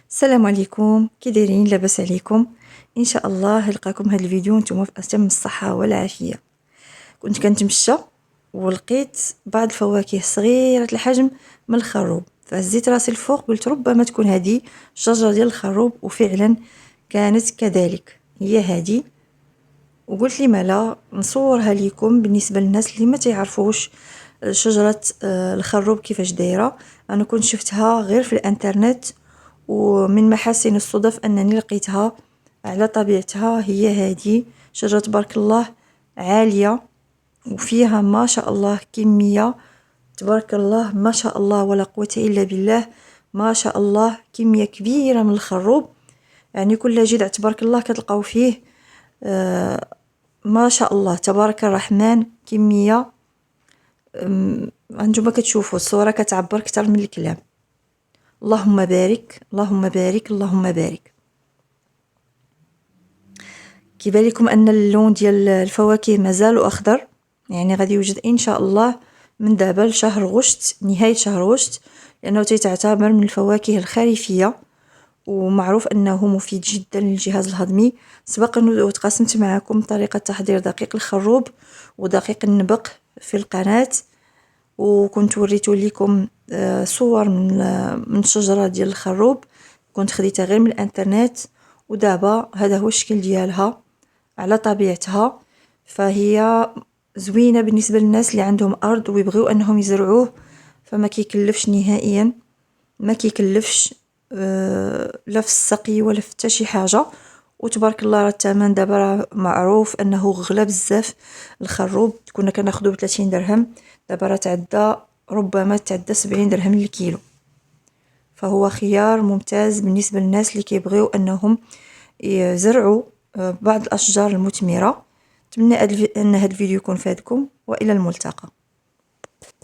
السلام عليكم، كي دايرين؟ لاباس عليكم؟ ان شاء الله نلقاكم هذا الفيديو نتوما في اتم الصحه والعافيه. كنت كنتمشى ولقيت بعض الفواكه صغيره الحجم من الخروب، فهزيت راسي الفوق قلت ربما تكون هذه شجره ديال الخروب، وفعلا كانت كذلك، هي هذه. وقلت لي مالا نصورها لكم بالنسبه للناس اللي ما تعرفوش شجره الخروب كيفاش دايره. انا كنت شفتها غير في الانترنت، ومن محاسن الصدف انني لقيتها على طبيعتها. هي هذه شجره تبارك الله عاليه، وفيها ما شاء الله كميه تبارك الله ما شاء الله ولا قوه الا بالله، ما شاء الله كميه كبيره من الخروب. يعني كل جذع تبارك الله كتلقاو فيه ما شاء الله تبارك الرحمن كميه. انتما كتشوفوا الصوره كتعبر اكثر من الكلام. اللهم بارك اللهم بارك اللهم بارك. كيبان لكم ان اللون ديال الفواكه مازال اخضر، يعني غادي يوجد ان شاء الله من دابا لشهر غشت، نهايه شهر غشت، لانه تعتبر من الفواكه الخريفيه، ومعروف انه مفيد جدا للجهاز الهضمي. سبق وتقاسمت معكم طريقه تحضير دقيق الخروب ودقيق النبق في القناه، وكنت وريتو لكم صور من الشجره ديال الخروب، كنت خديتها غير من الانترنت. ودابا هذا هو الشكل ديالها على طبيعتها، فهي زوينه بالنسبه للناس اللي عندهم ارض ويبغيو انهم يزرعوه، فما كيكلفش نهائيا، ما كيكلفش لا في السقي ولا في حتى شي حاجه. وتبارك الله راه الثمن دابا راه معروف انه غلا بزاف. الخروب كنا كناخذو ب 30 درهم، دابا راه تعدى ربما تعدى 70 درهم للكيلو، فهو خيار ممتاز بالنسبه للناس اللي كيبغيو انهم يزرعوا بعض الاشجار المثمره. نتمنى ان هذا الفيديو يكون فادكم، والى الملتقى.